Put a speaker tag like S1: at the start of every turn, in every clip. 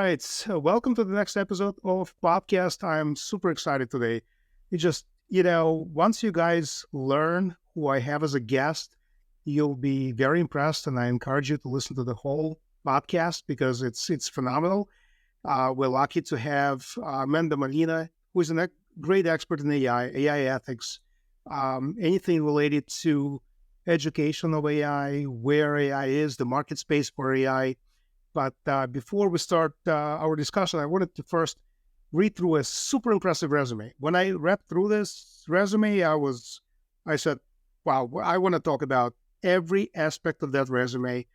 S1: right. So welcome to the next episode of podcast. I'm super excited today. It just, once you guys learn who I have as a guest, you'll be very impressed, and I encourage you to listen to the whole podcast because it's phenomenal. We're lucky to have Amanda Molina, who is a great expert in AI ethics, anything related to education of AI, where AI is, the market space for AI. But before we start our discussion, I wanted to first read through a super impressive resume. When I read through this resume, I said, wow, I want to talk about every aspect of that resume.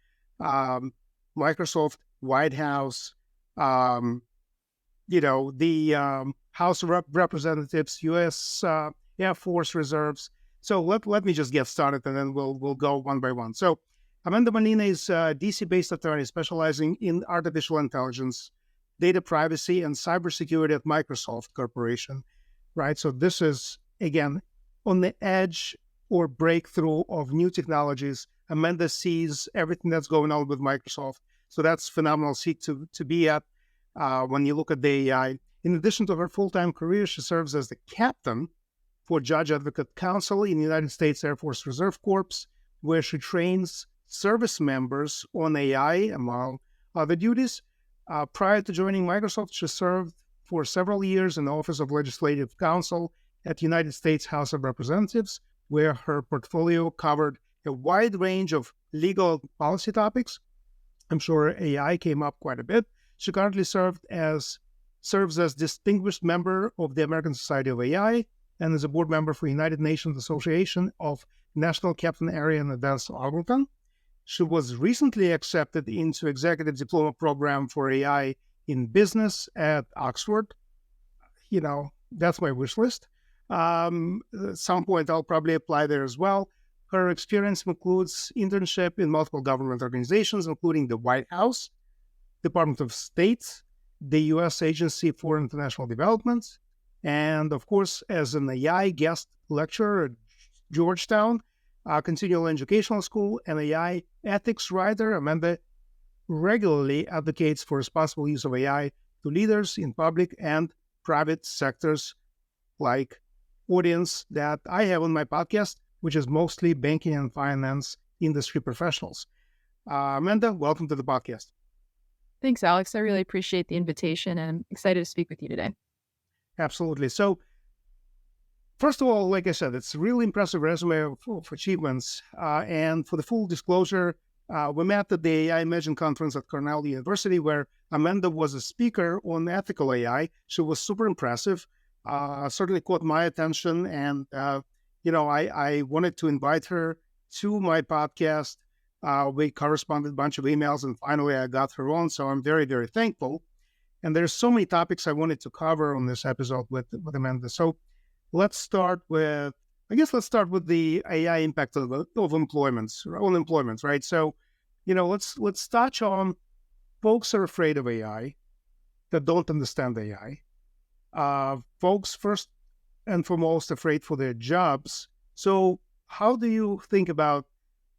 S1: Microsoft, White House, the House of Representatives, U.S. Air Force Reserves. So let me just get started, and then we'll go one by one. So Amanda Molina is a DC-based attorney specializing in artificial intelligence, data privacy, and cybersecurity at Microsoft Corporation, right? So this is, again, on the edge or breakthrough of new technologies. Amanda sees everything that's going on with Microsoft. So that's phenomenal seat to be at when you look at the AI. In addition to her full-time career, she serves as the captain for Judge Advocate Council in the United States Air Force Reserve Corps, where she trains service members on AI, among other duties. Prior to joining Microsoft, she served for several years in the Office of Legislative Counsel at the United States House of Representatives, where her portfolio covered a wide range of legal policy topics. I'm sure AI came up quite a bit. She currently serves as Distinguished Member of the American Society of AI and is a board member for United Nations Association of National Captain Area and Advanced Algorithm. She was recently accepted into Executive Diploma Program for AI in Business at Oxford. That's my wish list. At some point, I'll probably apply there as well. Her experience includes internship in multiple government organizations, including the White House, Department of State, the U.S. Agency for International Development, and, of course, as an AI guest lecturer at Georgetown Continual Educational School and AI ethics writer. Amanda regularly advocates for responsible use of AI to leaders in public and private sectors, like audience that I have on my podcast, which is mostly banking and finance industry professionals. Amanda, welcome to the podcast.
S2: Thanks, Alex. I really appreciate the invitation, and I'm excited to speak with you today.
S1: Absolutely. So, first of all, like I said, it's a really impressive resume of achievements. And for the full disclosure, we met at the AI Imagine conference at Cornell University, where Amanda was a speaker on ethical AI. She was super impressive, certainly caught my attention. And, I wanted to invite her to my podcast. We corresponded a bunch of emails, and finally I got her on. So I'm very, very thankful. And there's so many topics I wanted to cover on this episode with Amanda. So let's start with the AI impact of employment, right? So, let's touch on folks are afraid of AI that don't understand AI. Folks, first and foremost, afraid for their jobs. So how do you think about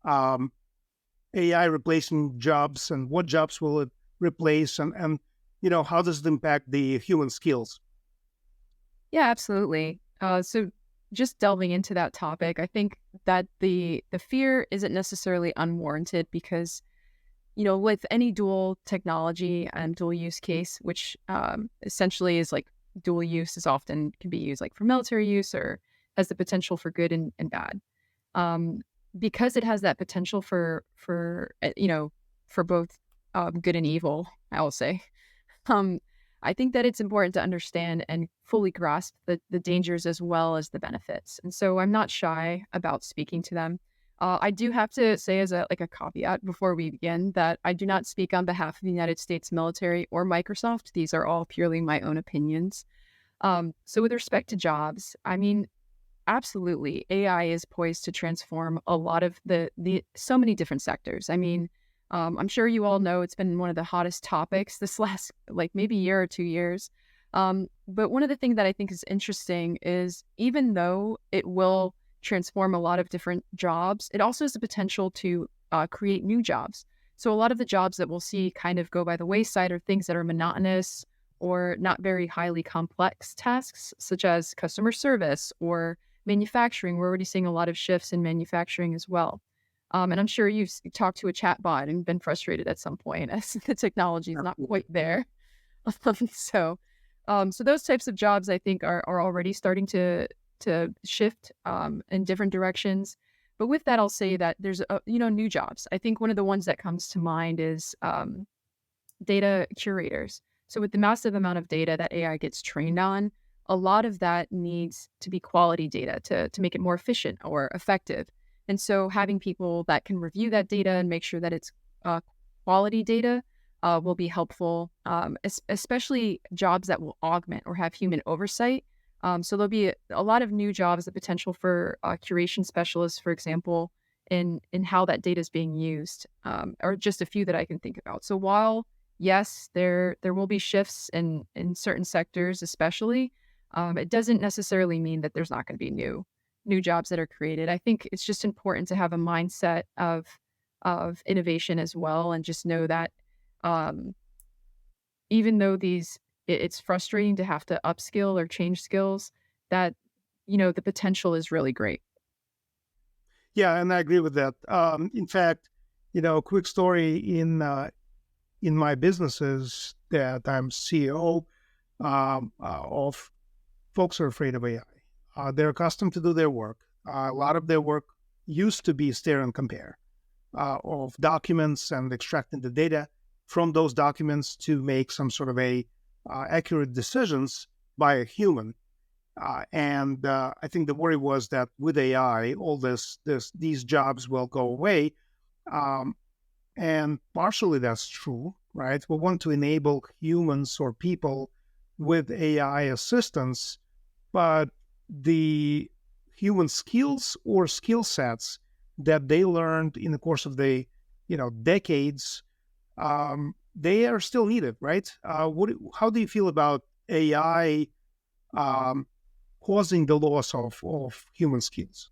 S1: AI replacing jobs, and what jobs will it replace, and how does it impact the human skills?
S2: Yeah, absolutely. So just delving into that topic, I think that the fear isn't necessarily unwarranted because, with any dual technology and dual use case, which essentially is like dual use is often can be used like for military use or has the potential for good and bad. Because it has that potential for both good and evil, I will say. I think that it's important to understand and fully grasp the dangers as well as the benefits. And so I'm not shy about speaking to them. I do have to say as a caveat before we begin that I do not speak on behalf of the United States military or Microsoft. These are all purely my own opinions. So with respect to jobs, I mean, absolutely, AI is poised to transform a lot of the so many different sectors. I mean, I'm sure you all know it's been one of the hottest topics this last, maybe year or 2 years. But one of the things that I think is interesting is even though it will transform a lot of different jobs, it also has the potential to create new jobs. So a lot of the jobs that we'll see kind of go by the wayside are things that are monotonous or not very highly complex tasks, such as customer service or manufacturing. We're already seeing a lot of shifts in manufacturing as well. And I'm sure you've talked to a chat bot and been frustrated at some point as the technology is not quite there. so, so those types of jobs I think are already starting to shift in different directions. But with that, I'll say that there's new jobs. I think one of the ones that comes to mind is data curators. So with the massive amount of data that AI gets trained on, a lot of that needs to be quality data to make it more efficient or effective. And so having people that can review that data and make sure that it's uh, quality data will be helpful, especially jobs that will augment or have human oversight. So there'll be a lot of new jobs, the potential for curation specialists, for example, in how that data is being used, or just a few that I can think about. So while yes, there will be shifts in certain sectors, especially, it doesn't necessarily mean that there's not going to be new jobs that are created. I think it's just important to have a mindset of innovation as well, and just know that um, even though it's frustrating to have to upskill or change skills, that the potential is really great.
S1: Yeah, and I agree with that. In fact, quick story in my businesses that I'm CEO of, folks are afraid of AI. They're accustomed to do their work. A lot of their work used to be stare and compare of documents and extracting the data from those documents to make some sort of accurate decisions by a human. And I think the worry was that with AI, all these jobs will go away. Um, and partially that's true, right? We want to enable humans or people with AI assistance, but the human skills or skill sets that they learned in the course of the decades, they are still needed, right? How do you feel about AI um, causing the loss of human skills?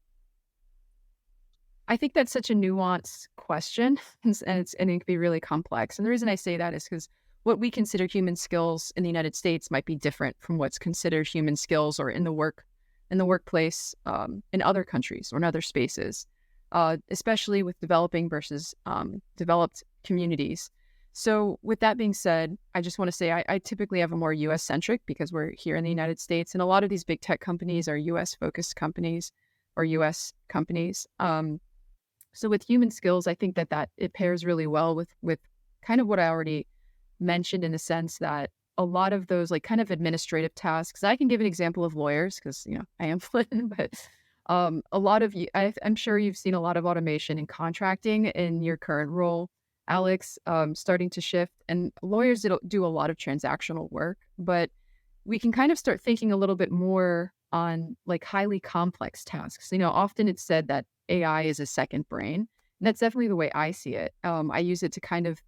S2: I think that's such a nuanced question, and it can be really complex. And the reason I say that is because what we consider human skills in the United States might be different from what's considered human skills or in the workplace in other countries or in other spaces, especially with developing versus developed communities. So, with that being said, I just want to say I typically have a more U.S. centric because we're here in the United States, and a lot of these big tech companies are U.S. focused companies or U.S. companies. So with human skills, I think that it pairs really well with kind of what I already mentioned in the sense that a lot of those like kind of administrative tasks. I can give an example of lawyers because I am fluent, but a lot of you, I'm sure you've seen a lot of automation in contracting in your current role, Alex, starting to shift. And lawyers do a lot of transactional work, but we can kind of start thinking a little bit more on like highly complex tasks. Often it's said that AI is a second brain. And that's definitely the way I see it. I use it to kind of,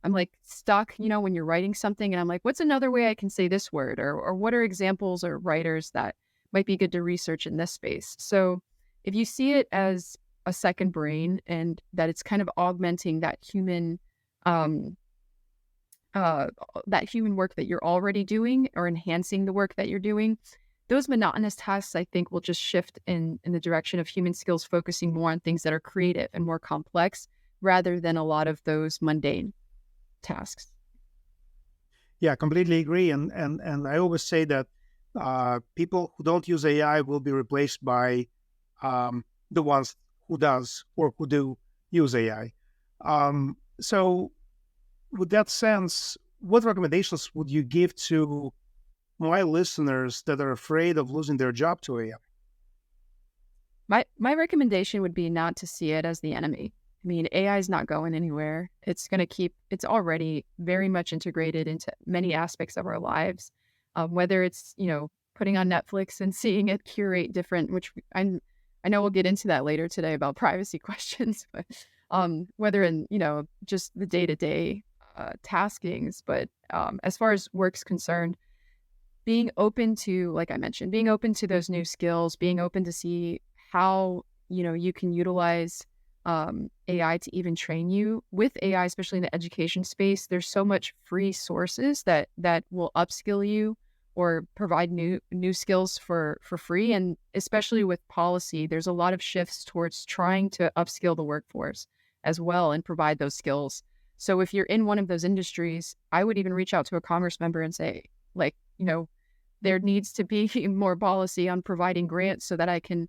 S2: I'm like stuck, when you're writing something and I'm like, what's another way I can say this word? Or what are examples or writers that might be good to research in this space? So if you see it as a second brain and that it's kind of augmenting um, uh, that human work that you're already doing or enhancing the work that you're doing, those monotonous tasks, I think, will just shift in the direction of human skills, focusing more on things that are creative and more complex rather than a lot of those mundane tasks.
S1: Yeah, completely agree. And I always say that people who don't use AI will be replaced by the ones who does or who do use AI. So, with that sense, what recommendations would you give to my listeners that are afraid of losing their job to AI?
S2: My recommendation would be not to see it as the enemy. I mean, AI is not going anywhere. It's already very much integrated into many aspects of our lives. Whether it's, putting on Netflix and seeing it curate different, I know we'll get into that later today about privacy questions, but whether in, just the day-to-day taskings, but as far as work's concerned, being open to, like I mentioned, being open to those new skills, being open to see how, you can utilize AI to even train you. With AI, especially in the education space, there's so much free sources that will upskill you or provide new skills for free. And especially with policy, there's a lot of shifts towards trying to upskill the workforce as well and provide those skills. So if you're in one of those industries, I would even reach out to a Congress member and say, like, there needs to be more policy on providing grants so that I can,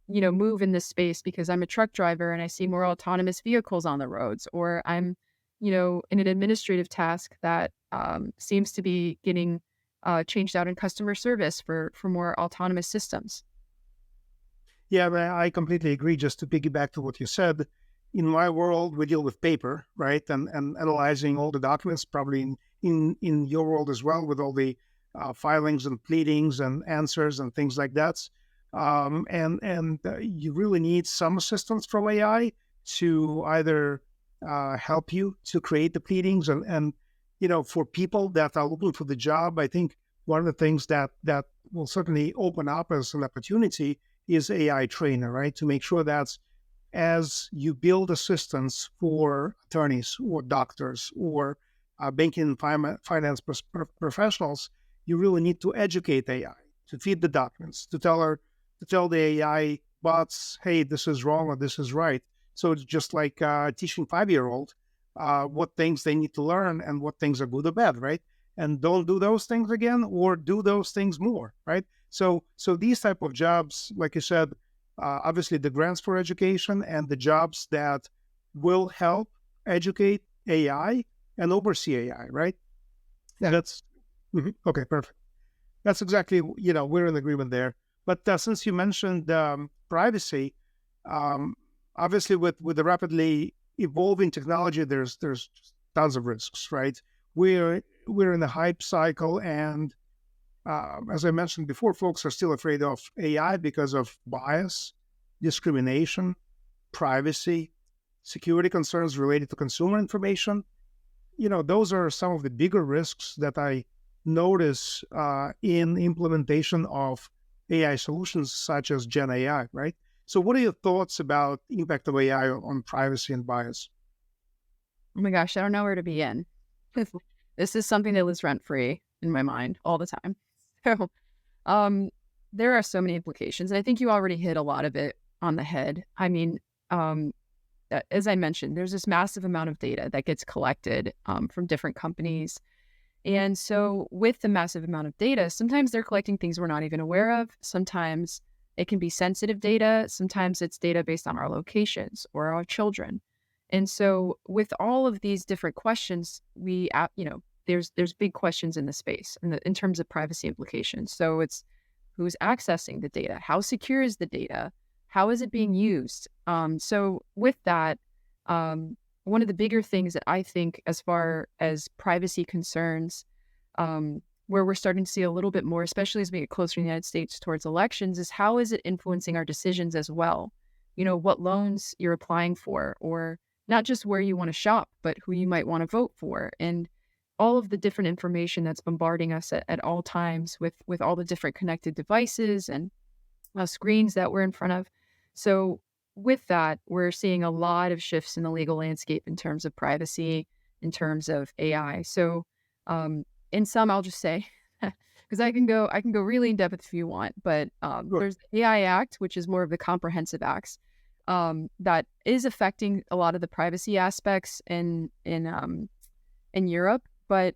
S2: move in this space because I'm a truck driver and I see more autonomous vehicles on the roads, or I'm, in an administrative task that seems to be getting changed out in customer service for more autonomous systems.
S1: Yeah, but I completely agree. Just to piggyback to what you said, in my world, we deal with paper, right? And analyzing all the documents, probably in your world as well, with all the filings and pleadings and answers and things like that. And you really need some assistance from AI to either help you to create the pleadings and for people that are looking for the job, I think one of the things that will certainly open up as an opportunity is AI trainer, right? To make sure that as you build assistance for attorneys or doctors or banking and finance professionals, you really need to educate AI to feed the documents, to tell the AI bots, hey, this is wrong or this is right. So it's just like teaching 5-year-old what things they need to learn and what things are good or bad, right? And don't do those things again or do those things more, right? So these type of jobs, like you said, obviously the grants for education and the jobs that will help educate AI and oversee AI, right?
S2: Yeah.
S1: That's okay, perfect. That's exactly, we're in agreement there. But since you mentioned privacy, um, obviously with the rapidly evolving technology, there's tons of risks, right? We're in a hype cycle, and as I mentioned before, folks are still afraid of AI because of bias, discrimination, privacy, security concerns related to consumer information. Those are some of the bigger risks that I notice in implementation of AI solutions such as Gen AI, right? So what are your thoughts about the impact of AI on privacy and bias?
S2: Oh my gosh, I don't know where to begin. This is something that lives rent free in my mind all the time. So, um, there are so many implications. And I think you already hit a lot of it on the head. I mean, um, as I mentioned, there's this massive amount of data that gets collected from different companies. And so, with the massive amount of data, sometimes they're collecting things we're not even aware of. Sometimes it can be sensitive data. Sometimes it's data based on our locations or our children. And so, with all of these different questions, there's big questions in the space in terms of privacy implications. So it's who's accessing the data, how secure is the data, how is it being used. So with that, one of the bigger things that I think, as far as privacy concerns, where we're starting to see a little bit more, especially as we get closer in the United States towards elections, is how is it influencing our decisions as well? What loans you're applying for, or not just where you want to shop, but who you might want to vote for. And all of the different information that's bombarding us at all times with all the different connected devices and screens that we're in front of. So with that, we're seeing a lot of shifts in the legal landscape in terms of privacy, in terms of AI. So in some, I'll just say, because I can go really in depth if you want, but
S1: Sure.
S2: there's the AI Act, which is more of the comprehensive acts that is affecting a lot of the privacy aspects in Europe. But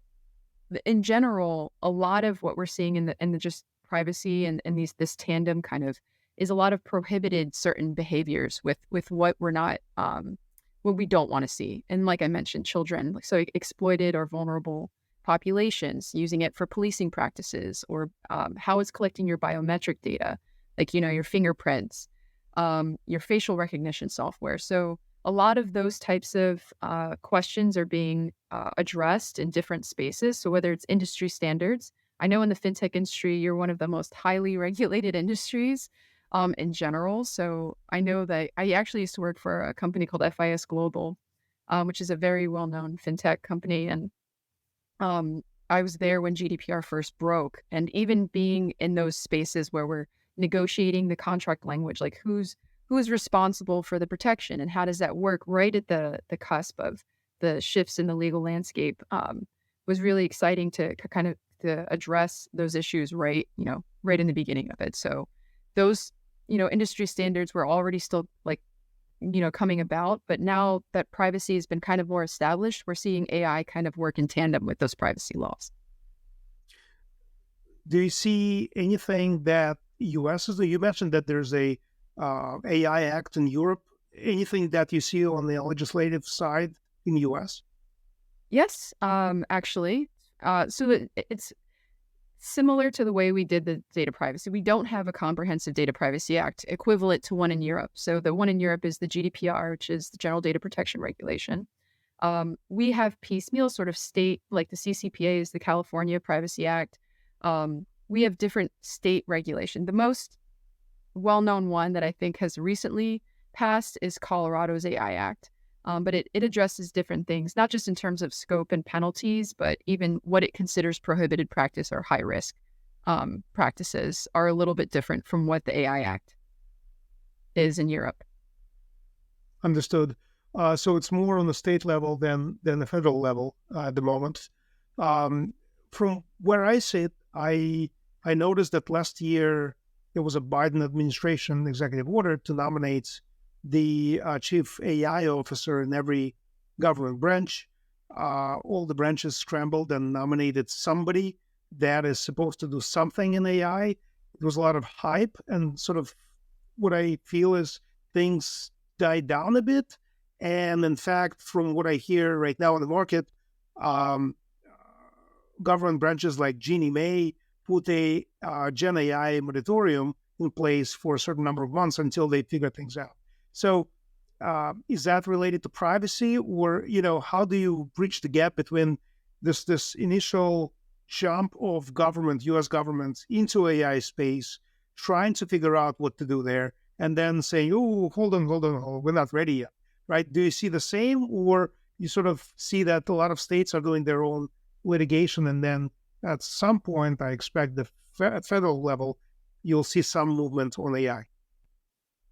S2: in general, a lot of what we're seeing in the just privacy and this tandem kind of is a lot of prohibited certain behaviors with what we're not what we don't want to see. And like I mentioned, children, so exploited or vulnerable populations, using it for policing practices, or how it's collecting your biometric data, like your fingerprints, your facial recognition software. So a lot of those types of questions are being addressed in different spaces. So whether it's industry standards, I know in the fintech industry, you're one of the most highly regulated industries in general. So I know that I actually used to work for a company called FIS Global, which is a very well-known fintech company. And I was there when GDPR first broke. And even being in those spaces where we're negotiating the contract language, like who is responsible for the protection and how does that work right at the cusp of the shifts in the legal landscape, was really exciting to kind of to address those issues right, right in the beginning of it. So those, industry standards were already still like, coming about, but now that privacy has been kind of more established, we're seeing AI kind of work in tandem with those privacy laws.
S1: Do you see anything that U.S. is? You mentioned that there's a AI Act in Europe. Anything that you see on the legislative side in U.S.?
S2: Yes, actually. It's similar to the way we did the data privacy. We don't have a comprehensive data privacy act equivalent to one in Europe. So the one in Europe is the GDPR, which is the General Data Protection Regulation. We have piecemeal sort of state, like the CCPA is the California Privacy Act. We have different state regulation. The most well-known one that I think has recently passed is Colorado's AI Act. But it addresses different things, not just in terms of scope and penalties, but even what it considers prohibited practice or high risk practices are a little bit different from what the AI Act is in Europe.
S1: Understood. So it's more on the state level than the federal level at the moment. From where I sit, I noticed that last year there was a Biden administration executive order to nominate the chief AI officer in every government branch. All the branches scrambled and nominated somebody that is supposed to do something in AI. There was a lot of hype, and sort of what I feel is things died down a bit. And in fact, from what I hear right now in the market, government branches like Jeannie Mae put a Gen AI moratorium in place for a certain number of months until they figure things out. So is that related to privacy, or how do you bridge the gap between this initial jump of government, U.S. government into AI space, trying to figure out what to do there, and then saying, "Oh, hold on, we're not ready yet," right? Do you see the same, or you sort of see that a lot of states are doing their own litigation, and then at some point, I expect at federal level, you'll see some movement on AI?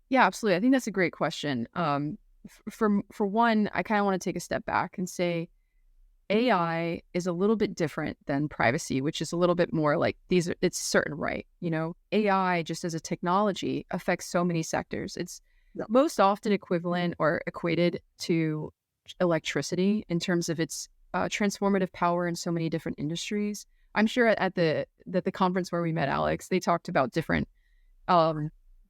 S2: Yeah, absolutely. I think that's a great question. For one, I kind of want to take a step back and say AI is a little bit different than privacy, which is a little bit more like it's certain right. AI just as a technology affects so many sectors. It's most often equivalent or equated to electricity in terms of its transformative power in so many different industries. I'm sure at the conference where we met Alex, they talked about different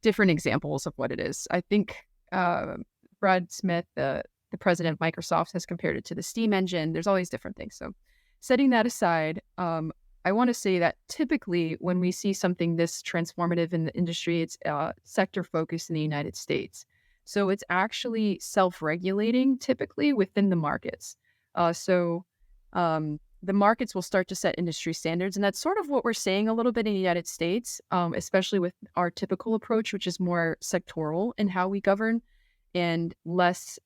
S2: examples of what it is. I think Brad Smith, the president of Microsoft, has compared it to the steam engine. There's all these different things. So setting that aside, I want to say that typically when we see something this transformative in the industry, it's sector focused in the United States. So it's actually self-regulating typically within the markets. The markets will start to set industry standards. And that's sort of what we're seeing a little bit in the United States, especially with our typical approach, which is more sectoral in how we govern and less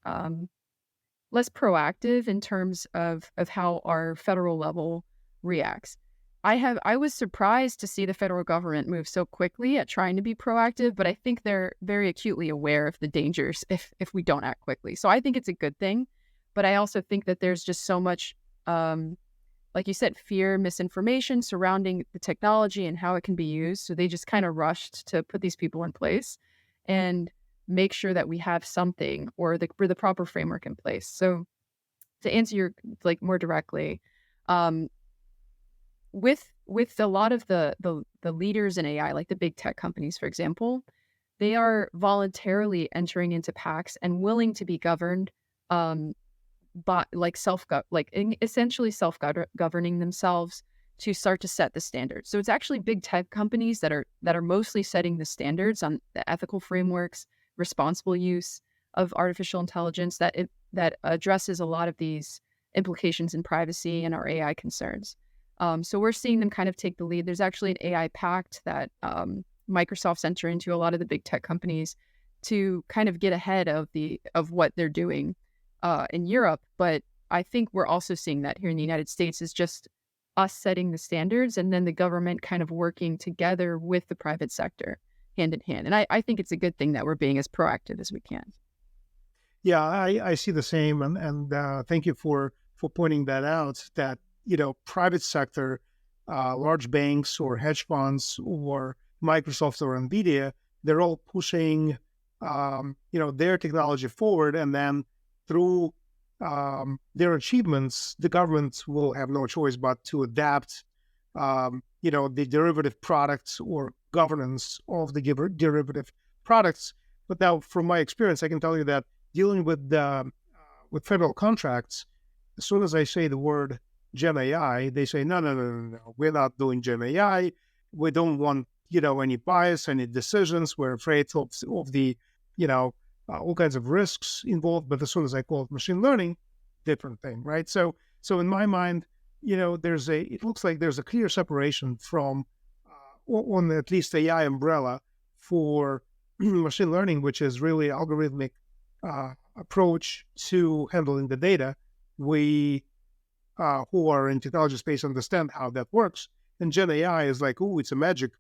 S2: proactive in terms of how our federal level reacts. I was surprised to see the federal government move so quickly at trying to be proactive, but I think they're very acutely aware of the dangers if we don't act quickly. So I think it's a good thing, but I also think that there's just so much like you said, fear, misinformation surrounding the technology and how it can be used. So they just kind of rushed to put these people in place and make sure that we have something or the proper framework in place. So to answer your more directly, with a lot of the leaders in AI, like the big tech companies, for example, they are voluntarily entering into pacts and willing to be governed but essentially self-governing themselves to start to set the standards. So it's actually big tech companies that are mostly setting the standards on the ethical frameworks, responsible use of artificial intelligence that addresses a lot of these implications in privacy and our AI concerns. So we're seeing them kind of take the lead. There's actually an AI pact that Microsoft's entering into a lot of the big tech companies to kind of get ahead of what they're doing in Europe, but I think we're also seeing that here in the United States is just us setting the standards and then the government kind of working together with the private sector hand in hand. And I think it's a good thing that we're being as proactive as we can.
S1: Yeah, I see the same, and thank you for pointing that out. That private sector, large banks or hedge funds or Microsoft or Nvidia, they're all pushing their technology forward, and then through their achievements, the government will have no choice but to adapt the derivative products or governance of the derivative products. But now, from my experience, I can tell you that dealing with federal contracts, as soon as I say the word Gen AI, they say, no, no, no, no, no, we're not doing Gen AI. We don't want, any bias, any decisions. We're afraid of the, all kinds of risks involved. But as soon as I call it machine learning, different thing, right? So in my mind, it looks like there's a clear separation from, on at least AI umbrella for machine learning, which is really algorithmic approach to handling the data. We who are in technology space understand how that works. And Gen AI is like, oh, it's a magic,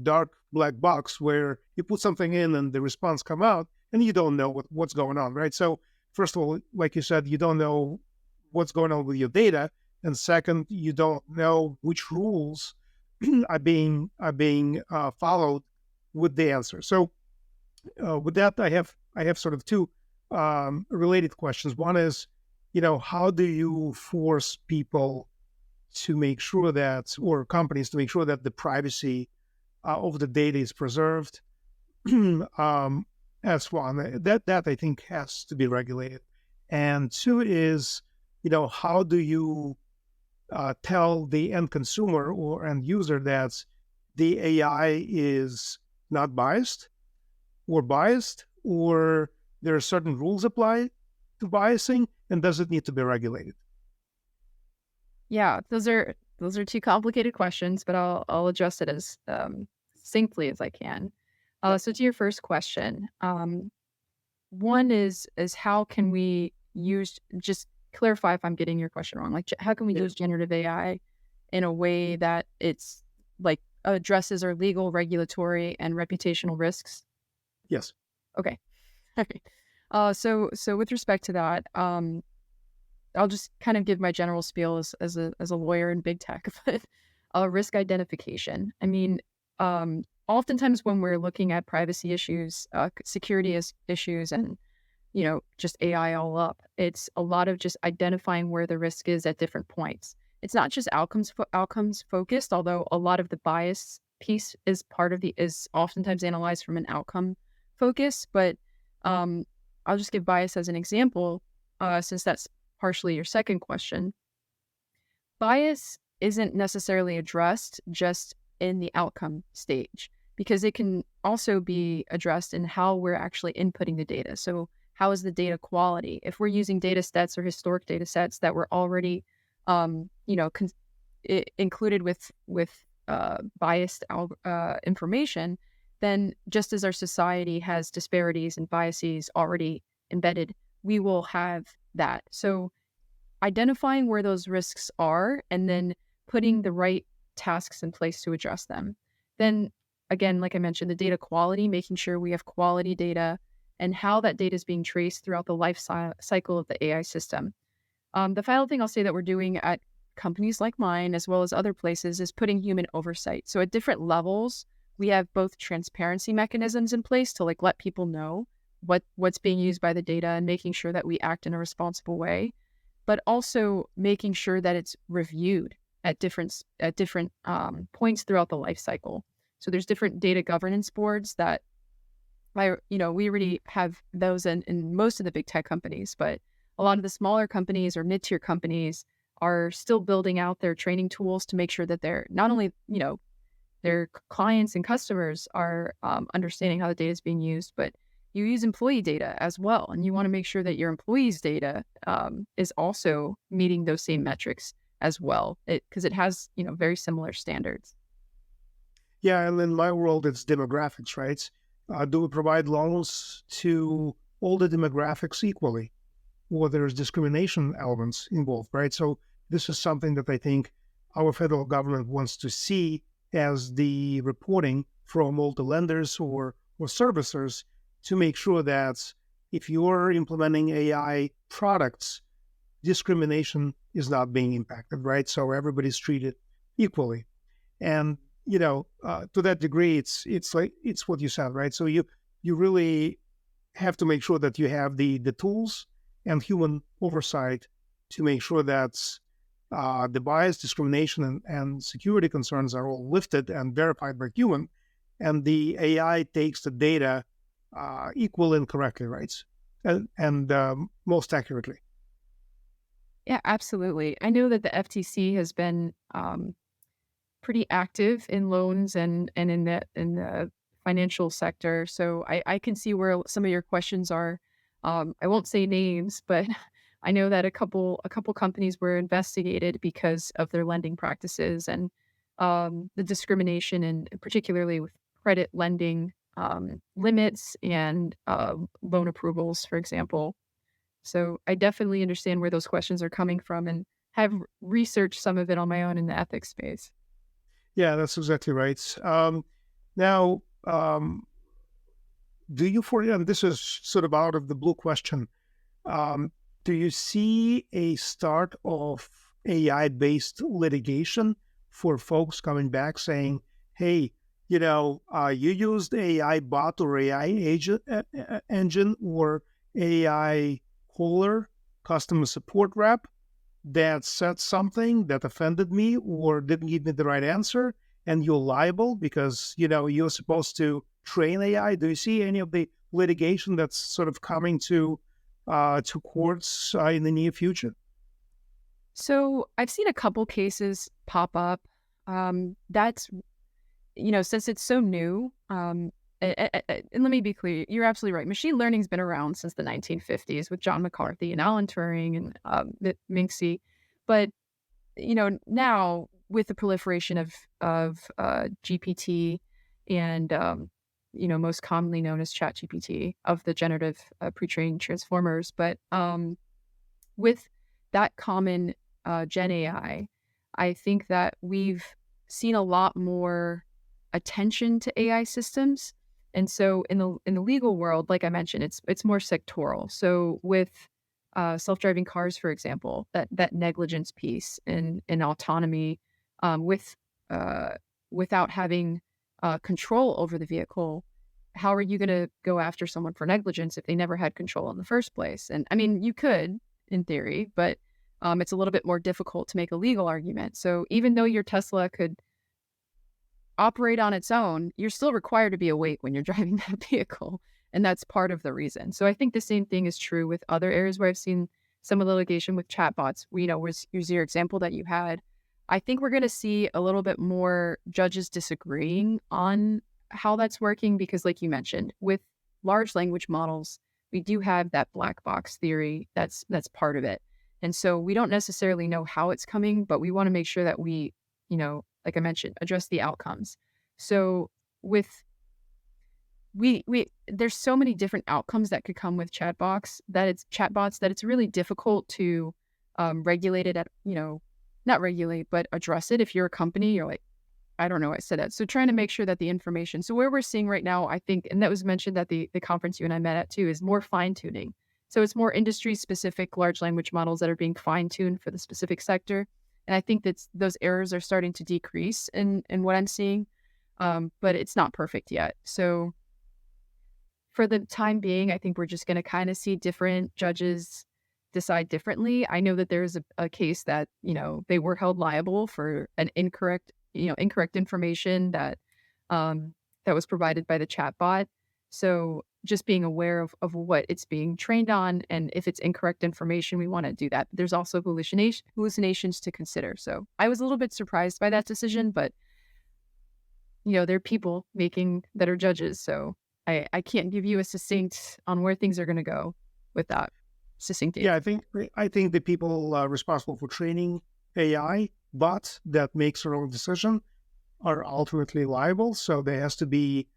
S1: dark black box where you put something in and the response come out and you don't know what's going on, right? So first of all, like you said, you don't know what's going on with your data. And second, you don't know which rules are being followed with the answer. So with that, I have sort of two related questions. One is, how do you force people to make sure that, or companies to make sure that the privacy of the data is preserved? As one, that I think has to be regulated. And two is, how do you tell the end consumer or end user that the AI is not biased, or there are certain rules apply to biasing, and does it need to be regulated?
S2: Yeah, those are two complicated questions, but I'll address it as succinctly as I can. So to your first question, one is how can we use, just clarify if I'm getting your question wrong. Like, how can we use generative AI in a way that it's like addresses our legal, regulatory, and reputational risks?
S1: Yes.
S2: Okay. All right. So with respect to that, I'll just kind of give my general spiel as a lawyer in big tech, but risk identification. I mean, oftentimes when we're looking at privacy issues, security issues, and just AI all up, it's a lot of just identifying where the risk is at different points. It's not just outcomes focused, although a lot of the bias piece is oftentimes analyzed from an outcome focus. But I'll just give bias as an example, since that's partially your second question. Bias isn't necessarily addressed just in the outcome stage, because it can also be addressed in how we're actually inputting the data. So how is the data quality? If we're using data sets or historic data sets that were already, included with biased information, then just as our society has disparities and biases already embedded, we will have that. So identifying where those risks are and then putting the right tasks in place to address them. Then again, like I mentioned, the data quality, making sure we have quality data and how that data is being traced throughout the life cycle of the AI system. The final thing I'll say that we're doing at companies like mine, as well as other places, is putting human oversight. So at different levels, we have both transparency mechanisms in place to let people know what's being used by the data and making sure that we act in a responsible way, but also making sure that it's reviewed at different points throughout the life cycle. So there's different data governance boards that we already have those in most of the big tech companies, but a lot of the smaller companies or mid-tier companies are still building out their training tools to make sure that they're not only, their clients and customers are understanding how the data is being used, but you use employee data as well. And you want to make sure that your employees' data is also meeting those same metrics as well, because it has, very similar standards.
S1: Yeah, and in my world, it's demographics, right? Do we provide loans to all the demographics equally, or there's discrimination elements involved, right? So this is something that I think our federal government wants to see as the reporting from all the lenders or servicers to make sure that if you're implementing AI products, discrimination is not being impacted, right? So everybody's treated equally. And to that degree, it's what you said, right? So you really have to make sure that you have the tools and human oversight to make sure that the bias, discrimination, and security concerns are all lifted and verified by human, and the AI takes the data equal and correctly, right? And most accurately.
S2: Yeah, absolutely. I know that the FTC has been pretty active in loans and in the financial sector. So I can see where some of your questions are. I won't say names, but I know that a couple companies were investigated because of their lending practices and the discrimination, and particularly with credit lending limits and loan approvals, for example. So I definitely understand where those questions are coming from and have researched some of it on my own in the ethics space.
S1: Yeah, that's exactly right. Now, do you and this is sort of out of the blue question, um, do you see a start of AI-based litigation for folks coming back saying, hey, you used AI bot or AI agent engine or AI caller customer support rep that said something that offended me or didn't give me the right answer, and you're liable because you're supposed to train AI? Do you see any of the litigation that's sort of coming to courts in the near future?
S2: So I've seen a couple cases pop up. That's since it's so new. And let me be clear, you're absolutely right. Machine learning's been around since the 1950s with John McCarthy and Alan Turing and Minksy, but now with the proliferation of GPT and most commonly known as ChatGPT of the generative pre-trained transformers, but with that common Gen I think that we've seen a lot more attention to AI systems. And so in the legal world, like I mentioned, it's more sectoral. So with self-driving cars, for example, that negligence piece in autonomy, with without having control over the vehicle, how are you going to go after someone for negligence if they never had control in the first place? And I mean, you could in theory, but it's a little bit more difficult to make a legal argument. So even though your Tesla could operate on its own, you're still required to be awake when you're driving that vehicle. And that's part of the reason. So I think the same thing is true with other areas where I've seen some of the litigation with chatbots. Was your example that you had. I think we're going to see a little bit more judges disagreeing on how that's working because, like you mentioned, with large language models, we do have that black box theory that's part of it. And so we don't necessarily know how it's coming, but we want to make sure that we, like I mentioned, address the outcomes. So with we there's so many different outcomes that could come with chatbots that it's really difficult to regulate it not regulate, but address it. If you're a company, you're like, I don't know, I said that. So trying to make sure that the information, so where we're seeing right now, I think, and that was mentioned at the conference you and I met at too, is more fine tuning. So it's more industry specific large language models that are being fine tuned for the specific sector. And I think that those errors are starting to decrease in what I'm seeing. But it's not perfect yet. So for the time being, I think we're just going to kind of see different judges decide differently. I know that there's a case that, they were held liable for an incorrect information that that was provided by the chatbot. So just being aware of what it's being trained on, and if it's incorrect information, we want to do that. There's also hallucinations to consider. So I was a little bit surprised by that decision, but there are people making that are judges. So I can't give you a succinct on where things are going to go with that succinct answer.
S1: Yeah, I think the people responsible for training AI bots that makes their own decision are ultimately liable. So there has to be,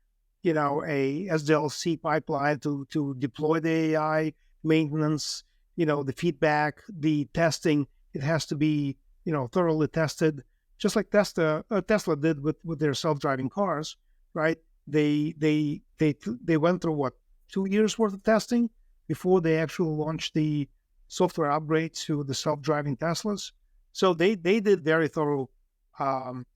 S1: a SDLC pipeline to deploy the AI, maintenance, the feedback, the testing. It has to be, thoroughly tested, just like Tesla did with their self-driving cars, right? They went through what, 2 years worth of testing before they actually launched the software upgrade to the self-driving Teslas. So they did very thorough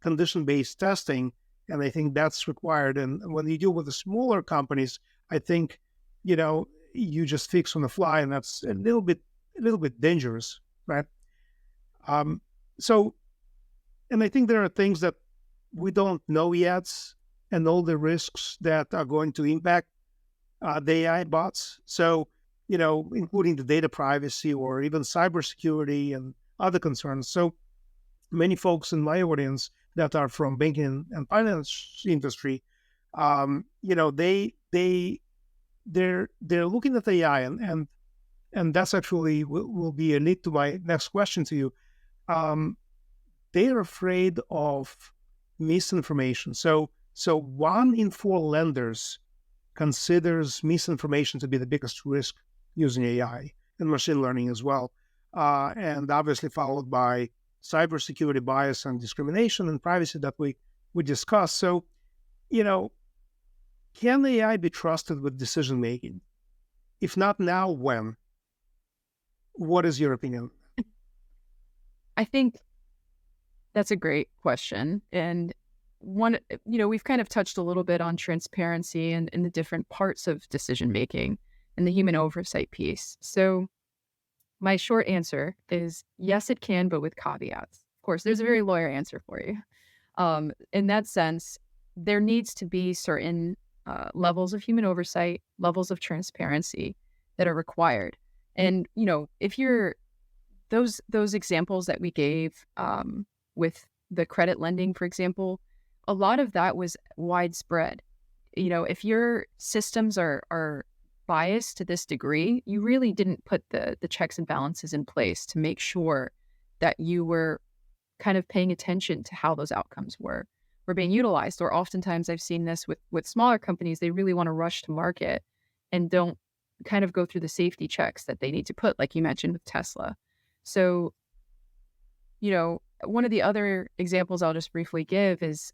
S1: condition-based testing, and I think that's required. And when you deal with the smaller companies, I think you just fix on the fly, and that's a little bit dangerous, right? Um, so, and I think there are things that we don't know yet, and all the risks that are going to impact the AI bots. So, including the data privacy or even cybersecurity and other concerns. So many folks in my audience that are from banking and finance industry, they're looking at AI, and that's actually will be a lead to my next question to you. Um, they're afraid of misinformation. So 1 in 4 lenders considers misinformation to be the biggest risk using AI and machine learning as well, and obviously followed by cybersecurity bias and discrimination and privacy that we discussed. So, you know, can AI be trusted with decision making? If not now, when? What is your opinion?
S2: I think that's a great question. And we've kind of touched a little bit on transparency and the different parts of decision making and the human oversight piece. So my short answer is yes, it can, but with caveats. Of course, there's a very lawyer answer for you. In that sense, there needs to be certain levels of human oversight, levels of transparency that are required. And, if you're those examples that we gave with the credit lending, for example, a lot of that was widespread. If your systems are biased to this degree, you really didn't put the checks and balances in place to make sure that you were kind of paying attention to how those outcomes were being utilized. Or oftentimes I've seen this with smaller companies, they really want to rush to market and don't kind of go through the safety checks that they need to put, like you mentioned with Tesla. So, one of the other examples I'll just briefly give is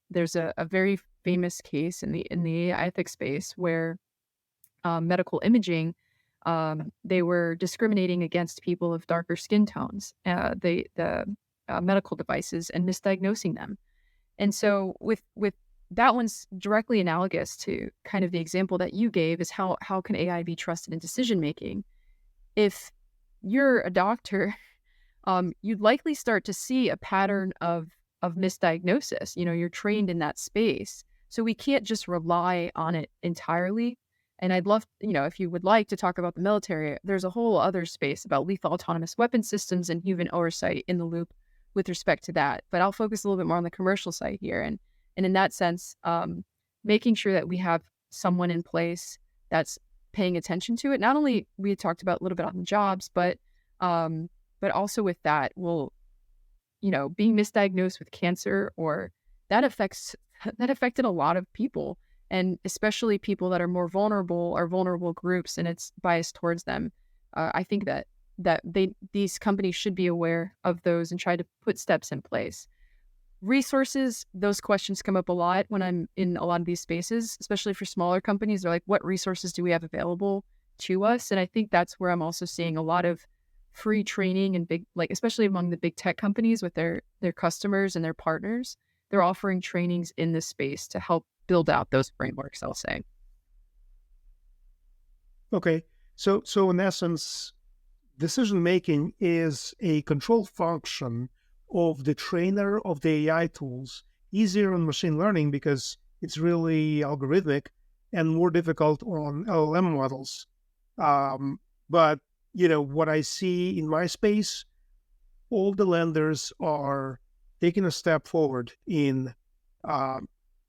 S2: there's a very famous case in the AI ethics space where medical imaging, they were discriminating against people of darker skin tones, the medical devices, and misdiagnosing them. And so with that one's directly analogous to kind of the example that you gave is how can AI be trusted in decision making? If you're a doctor, you'd likely start to see a pattern of misdiagnosis. You're trained in that space. So we can't just rely on it entirely. And I'd love, if you would like to talk about the military, there's a whole other space about lethal autonomous weapon systems and human oversight in the loop with respect to that. But I'll focus a little bit more on the commercial side here. And in that sense, making sure that we have someone in place that's paying attention to it. Not only we had talked about a little bit on the jobs, but also with that, being misdiagnosed with cancer, or that affected a lot of people, and especially people that are more vulnerable or vulnerable groups, and it's biased towards them. I think that these companies should be aware of those and try to put steps in place. Resources, those questions come up a lot when I'm in a lot of these spaces, especially for smaller companies. They're like, what resources do we have available to us? And I think that's where I'm also seeing a lot of free training and especially among the big tech companies with their customers and their partners. They're offering trainings in this space to help build out those frameworks, I'll say.
S1: Okay, so in essence, decision making is a control function of the trainer of the AI tools, easier on machine learning because it's really algorithmic, and more difficult on LLM models. But what I see in my space, all the lenders are taking a step forward in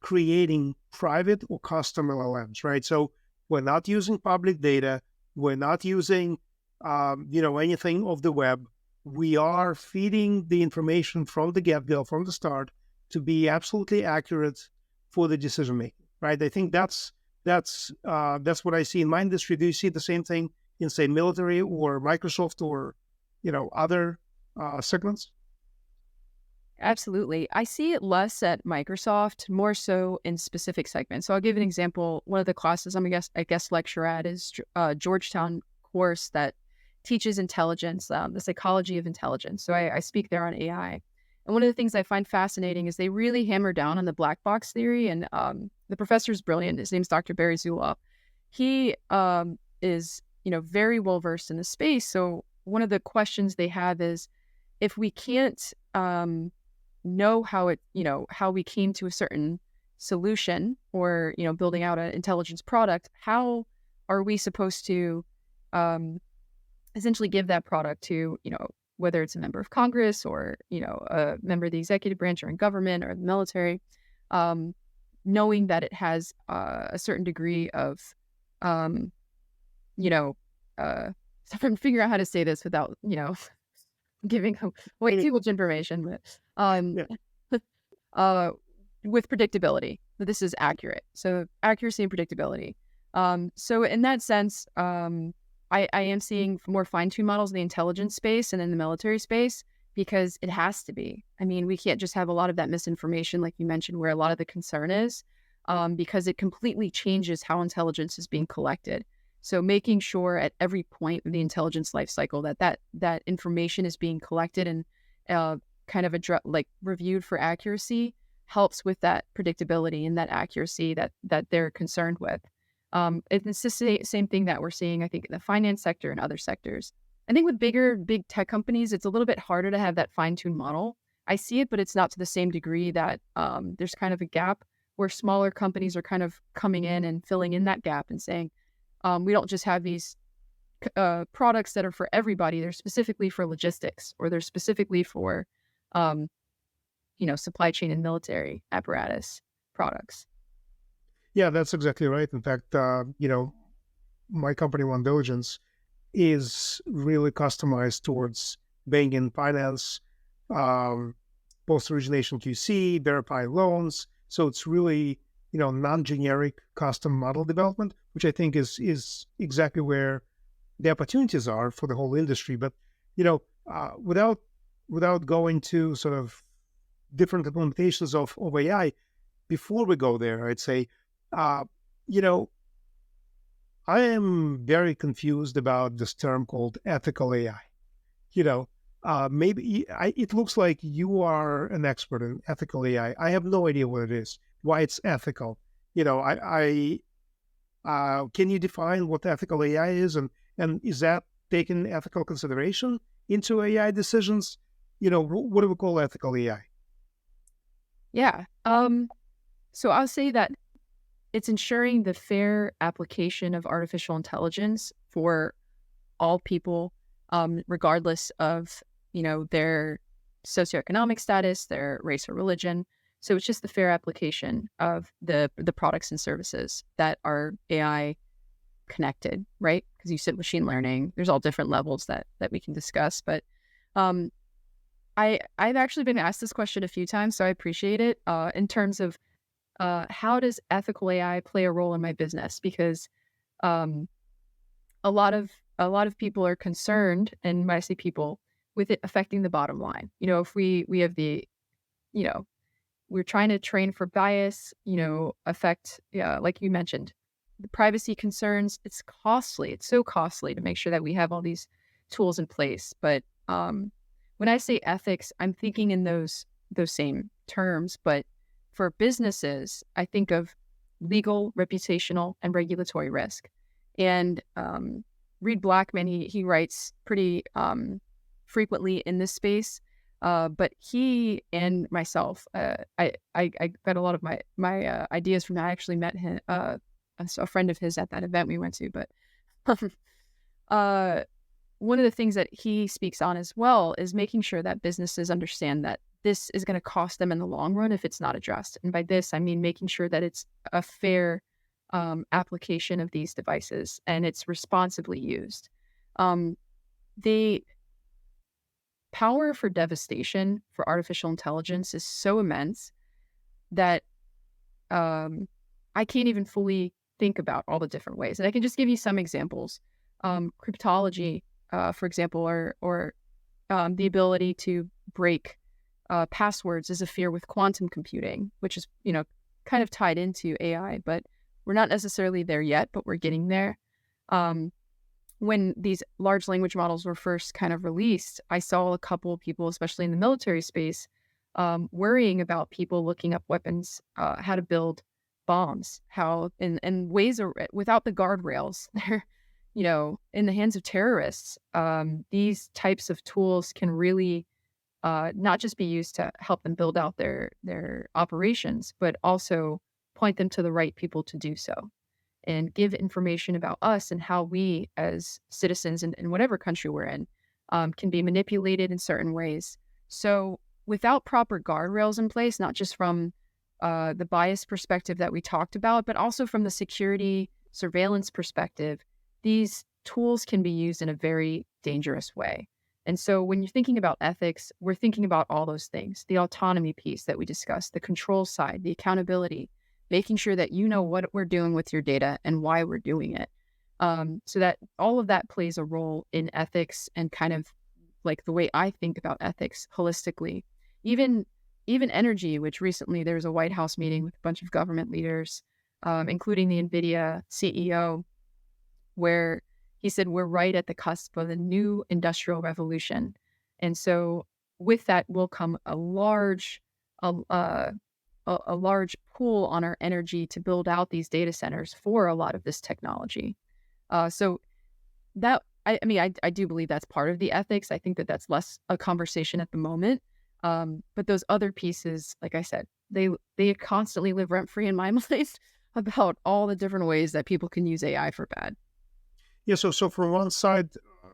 S1: creating private or custom LLMs, right? So we're not using public data. We're not using anything of the web. We are feeding the information from the get-go, from the start, to be absolutely accurate for the decision making, right? I think that's what I see in my industry. Do you see the same thing in, say, military or Microsoft or other segments?
S2: Absolutely. I see it less at Microsoft, more so in specific segments. So I'll give an example. One of the classes a guest lecturer at is a Georgetown course that teaches intelligence, the psychology of intelligence. So I speak there on AI. And one of the things I find fascinating is they really hammer down on the black box theory. And the professor's brilliant. His name's Dr. Barry Zuloff. He is, very well versed in the space. So one of the questions they have is, if we can't know how we came to a certain solution or, building out an intelligence product, how are we supposed to essentially give that product to, whether it's a member of Congress or, a member of the executive branch or in government or the military, knowing that it has a certain degree of, you know, so I'm figuring out how to say this without, giving way too much information, but
S1: Yeah.
S2: uh, with predictability that this is accurate. So accuracy and predictability. So in that sense, I am seeing more fine-tuned models in the intelligence space and in the military space because it has to be. I mean, we can't just have a lot of that misinformation, like you mentioned, where a lot of the concern is, because it completely changes how intelligence is being collected. So making sure at every point of the intelligence life cycle that information is being collected and kind of reviewed for accuracy helps with that predictability and that accuracy that they're concerned with. It's the same thing that we're seeing, I think, in the finance sector and other sectors. I think with big tech companies, it's a little bit harder to have that fine-tuned model. I see it, but it's not to the same degree that there's kind of a gap where smaller companies are kind of coming in and filling in that gap and saying, we don't just have these products that are for everybody. They're specifically for logistics, or they're specifically for, supply chain and military apparatus products.
S1: Yeah, that's exactly right. In fact, my company, One Diligence, is really customized towards being in finance, um, post origination QC, verify loans. So it's really, non-generic custom model development, which I think is exactly where the opportunities are for the whole industry. But without going to sort of different implementations of AI, before we go there, I'd say, uh, you know, I am very confused about this term called ethical AI. It looks like you are an expert in ethical AI. I have no idea what it is, why it's ethical. Can you define what ethical AI is, and is that taking ethical consideration into AI decisions? What do we call ethical AI?
S2: Yeah. So I'll say that it's ensuring the fair application of artificial intelligence for all people, regardless of, their socioeconomic status, their race or religion. So it's just the fair application of the products and services that are AI connected, right? Because you said machine learning, there's all different levels that we can discuss. But um, I've actually been asked this question a few times, so I appreciate it. In terms of how does ethical AI play a role in my business? Because um, a lot of people are concerned, and when I say people, with it affecting the bottom line. If we have the, you know, we're trying to train for bias, affect, like you mentioned, the privacy concerns. It's costly. It's so costly to make sure that we have all these tools in place. But when I say ethics, I'm thinking in those same terms. But for businesses, I think of legal, reputational, and regulatory risk. And Reed Blackman, he writes pretty frequently in this space. But he and myself, I got a lot of my ideas from that. I actually met him, a friend of his at that event we went to. But one of the things that he speaks on as well is making sure that businesses understand that this is going to cost them in the long run if it's not addressed. And by this, I mean making sure that it's a fair application of these devices and it's responsibly used. The power for devastation for artificial intelligence is so immense that I can't even fully think about all the different ways. And I can just give you some examples. Cryptology, for example, or the ability to break passwords is a fear with quantum computing, which is, kind of tied into AI, but we're not necessarily there yet, but we're getting there. Um, when these large language models were first kind of released, I saw a couple of people, especially in the military space, worrying about people looking up weapons, how to build bombs, how in ways without the guardrails. They're, in the hands of terrorists. These types of tools can really not just be used to help them build out their operations, but also point them to the right people to do so and give information about us and how we as citizens in whatever country we're in can be manipulated in certain ways. So without proper guardrails in place, not just from the bias perspective that we talked about, but also from the security surveillance perspective, these tools can be used in a very dangerous way. And so when you're thinking about ethics, we're thinking about all those things, the autonomy piece that we discussed, the control side, the accountability, making sure that you know what we're doing with your data and why we're doing it. So that all of that plays a role in ethics and kind of like the way I think about ethics holistically. Even energy, which recently there was a White House meeting with a bunch of government leaders, including the NVIDIA CEO, where he said we're right at the cusp of a new industrial revolution. And so with that will come a large pool on our energy to build out these data centers for a lot of this technology. So that, I do believe that's part of the ethics. I think that that's less a conversation at the moment. But those other pieces, like I said, they constantly live rent free in my mind about all the different ways that people can use AI for bad.
S1: Yeah. So from one side,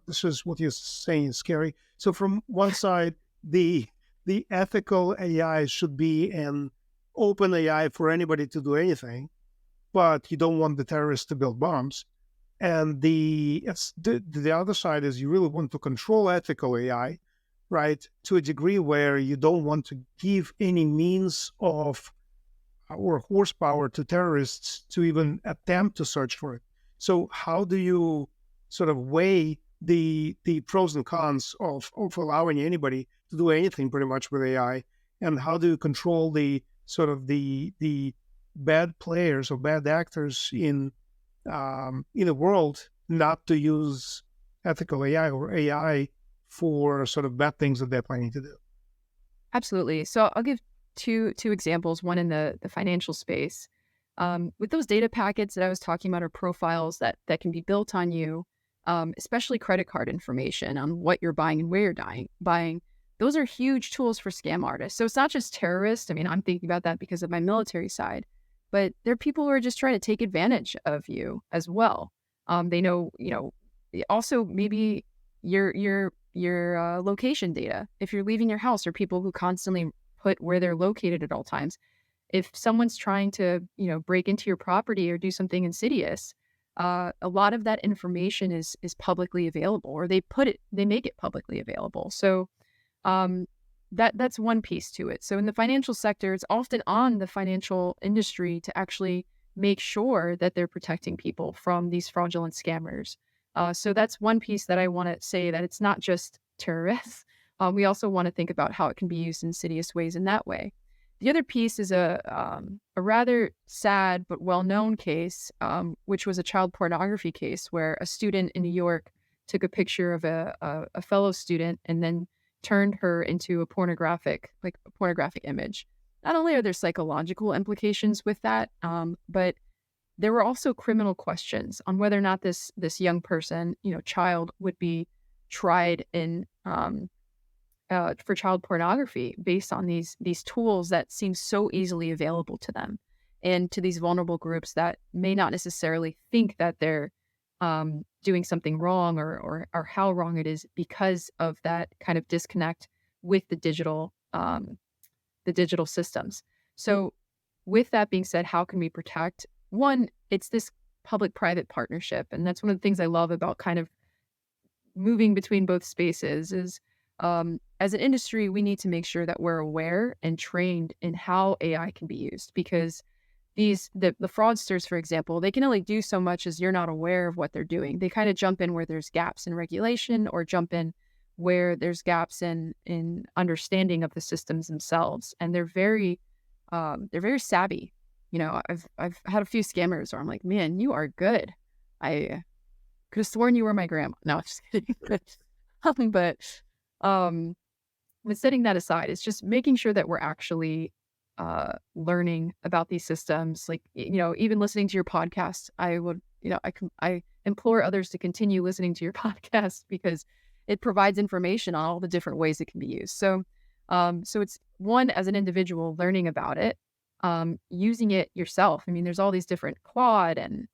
S1: this is what you're saying is scary. So from one side, the ethical AI should be an open AI for anybody to do anything, but you don't want the terrorists to build bombs. And the other side is you really want to control ethical AI, right, to a degree where you don't want to give any means of or horsepower to terrorists to even attempt to search for it. So how do you sort of weigh the pros and cons of allowing anybody to do anything pretty much with AI, and how do you control the sort of the bad players or bad actors in the world not to use ethical AI or AI for sort of bad things that they're planning to do?
S2: Absolutely. So I'll give two examples, one in the financial space. With those data packets that I was talking about, or profiles that can be built on you, especially credit card information on what you're buying and where you're buying, those are huge tools for scam artists. So it's not just terrorists. I mean, I'm thinking about that because of my military side, but there are people who are just trying to take advantage of you as well. They know, also maybe your location data. If you're leaving your house, or people who constantly put where they're located at all times. If someone's trying to, break into your property or do something insidious, a lot of that information is publicly available, or they make it publicly available. So that's one piece to it. So in the financial sector, it's often on the financial industry to actually make sure that they're protecting people from these fraudulent scammers. So that's one piece that I want to say, that it's not just terrorists. We also want to think about how it can be used in insidious ways in that way. The other piece is a rather sad but well-known case, which was a child pornography case where a student in New York took a picture of a fellow student and then turned her into a pornographic image. Not only are there psychological implications with that, but there were also criminal questions on whether or not this young person, child, would be tried in for child pornography based on these tools that seem so easily available to them, and to these vulnerable groups that may not necessarily think that they're doing something wrong, or how wrong it is, because of that kind of disconnect with the digital systems. So with that being said, how can we protect? One, it's this public-private partnership, and that's one of the things I love about kind of moving between both spaces is, as an industry, we need to make sure that we're aware and trained in how AI can be used, because the fraudsters, for example, they can only do so much as you're not aware of what they're doing. They kind of jump in where there's gaps in regulation, or jump in where there's gaps in understanding of the systems themselves, and they're very savvy. You know, I've had a few scammers where I'm like, man, you are good. I could have sworn you were my grandma. No, just kidding. But um, but setting that aside, it's just making sure that we're actually learning about these systems. Like, you know, even listening to your podcast, I would, you know, I implore others to continue listening to your podcast because it provides information on all the different ways it can be used. So it's one, as an individual, learning about it, using it yourself. I mean, there's all these different Claude and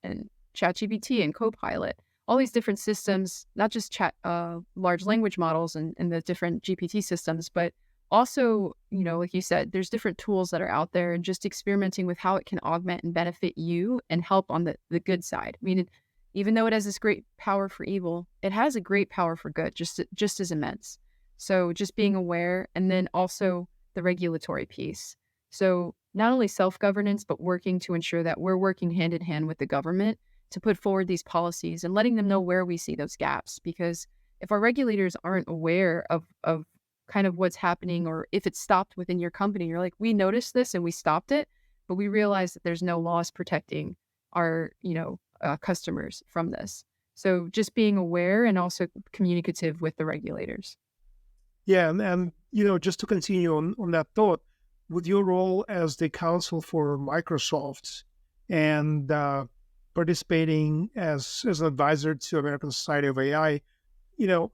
S2: ChatGPT and Copilot, all these different systems, not just large language models and the different GPT systems, but also, you know, like you said, there's different tools that are out there, and just experimenting with how it can augment and benefit you and help on the good side. I mean, even though it has this great power for evil, it has a great power for good, just as immense. So just being aware, and then also the regulatory piece. So not only self-governance, but working to ensure that we're working hand in hand with the government to put forward these policies and letting them know where we see those gaps. Because if our regulators aren't aware of kind of what's happening, or if it's stopped within your company, you're like, we noticed this and we stopped it, but we realize that there's no laws protecting our, you know, customers from this. So just being aware and also communicative with the regulators.
S1: Yeah, and you know, just to continue on that thought, with your role as the counsel for Microsoft and participating as an advisor to American Society of AI, you know,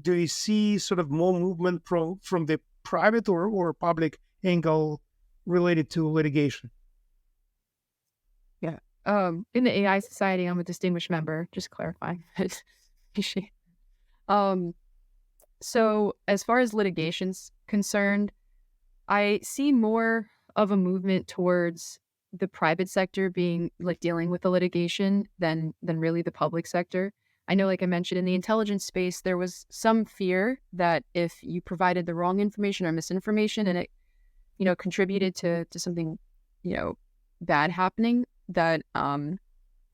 S1: do you see sort of more movement from the private or public angle related to litigation?
S2: Yeah. In the AI Society, I'm a distinguished member, just clarifying. um, so as far as litigation's concerned, I see more of a movement towards the private sector being like dealing with the litigation than really the public sector. I know, like I mentioned, in the intelligence space, there was some fear that if you provided the wrong information or misinformation and it, you know, contributed to something, you know, bad happening, that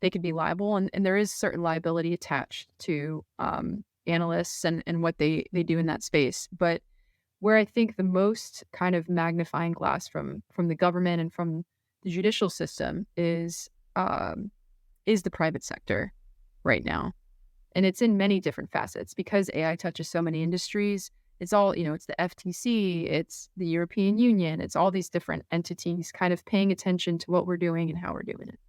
S2: they could be liable. And there is certain liability attached to analysts and what they do in that space. But where I think the most kind of magnifying glass from the government and from the judicial system is the private sector right now. And it's in many different facets because AI touches so many industries. It's all, you know, it's the FTC, it's the European Union, it's all these different entities kind of paying attention to what we're doing and how we're doing it.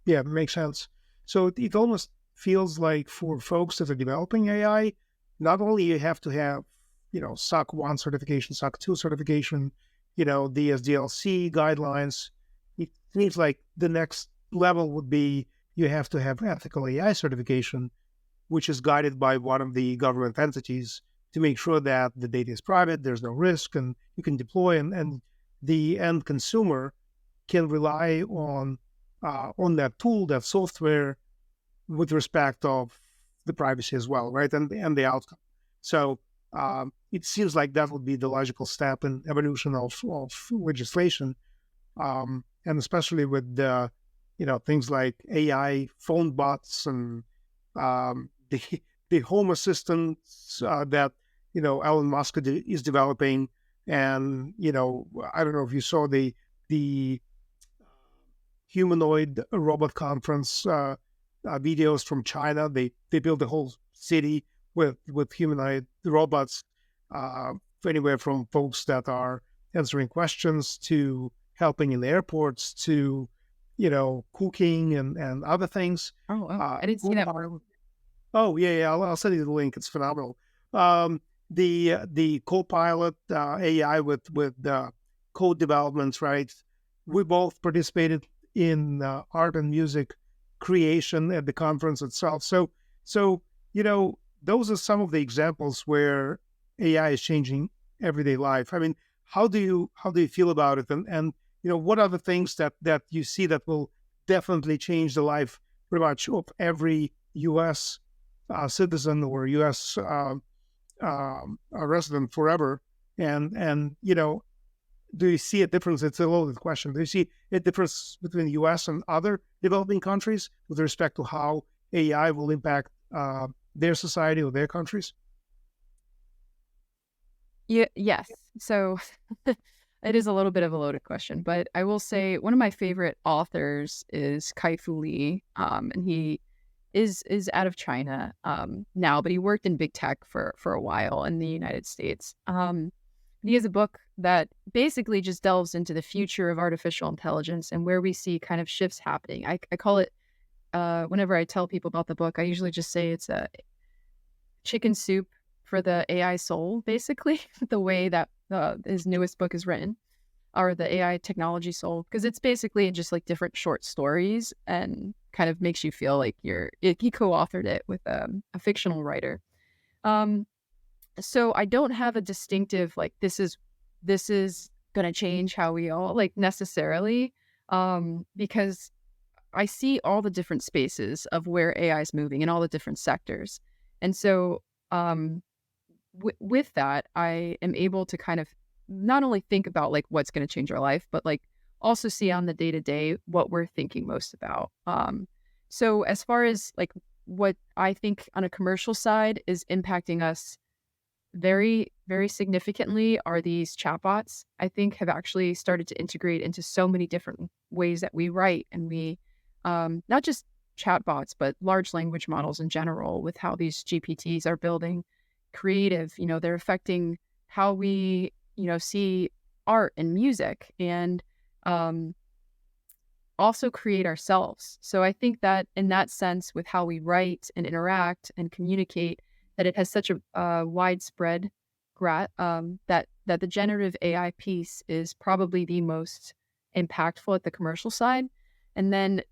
S1: Yeah, makes sense. So it almost feels like for folks that are developing AI, not only you have to have, you know, SOC 1 certification, SOC 2 certification, you know, the SDLC guidelines. It seems like the next level would be you have to have ethical AI certification, which is guided by one of the government entities to make sure that the data is private, there's no risk, and you can deploy, and the end consumer can rely on that tool, that software, with respect of the privacy as well, right, and the outcome. So it seems like that would be the logical step in evolution of legislation, and especially with you know, things like AI phone bots and the home assistants that, you know, Elon Musk is developing. And you know, I don't know if you saw the humanoid robot conference videos from China. They built a whole city with humanoid robots, anywhere from folks that are answering questions to helping in the airports to, you know, cooking and other things.
S2: Oh, I didn't see that part.
S1: Oh yeah, I'll send you the link. It's phenomenal. The Copilot AI with code developments, right? We both participated in art and music creation at the conference itself. So you know, those are some of the examples where AI is changing everyday life. I mean, how do you feel about it? And you know, what are the things that you see that will definitely change the life pretty much of every U.S. Citizen or U.S. A resident forever? And you know, do you see a difference? It's a loaded question. Do you see a difference between the U.S. and other developing countries with respect to how AI will impact their society or their countries?
S2: Yeah, yes. So it is a little bit of a loaded question, but I will say one of my favorite authors is Kai-Fu Lee, and he is out of China now, but he worked in big tech for a while in the United States. He has a book that basically just delves into the future of artificial intelligence and where we see kind of shifts happening. I call it whenever I tell people about the book, I usually just say it's a chicken soup for the AI soul, basically, the way that his newest book is written, or the AI technology soul, because it's basically just like different short stories and kind of makes you feel like he co-authored it with a fictional writer. Um, so I don't have a distinctive like this is gonna change how we all like necessarily, because I see all the different spaces of where AI is moving in all the different sectors. And so, um, with that, I am able to kind of not only think about like what's going to change our life, but like also see on the day to day what we're thinking most about. So, as far as like what I think on a commercial side is impacting us very, very significantly are these chatbots. I think have actually started to integrate into so many different ways that we write and we, not just chatbots, but large language models in general with how these GPTs are building creative, they're affecting how we, see art and music and, um, also create ourselves. So I think that in that sense, with how we write and interact and communicate, that it has such a widespread that the generative AI piece is probably the most impactful at the commercial side. And then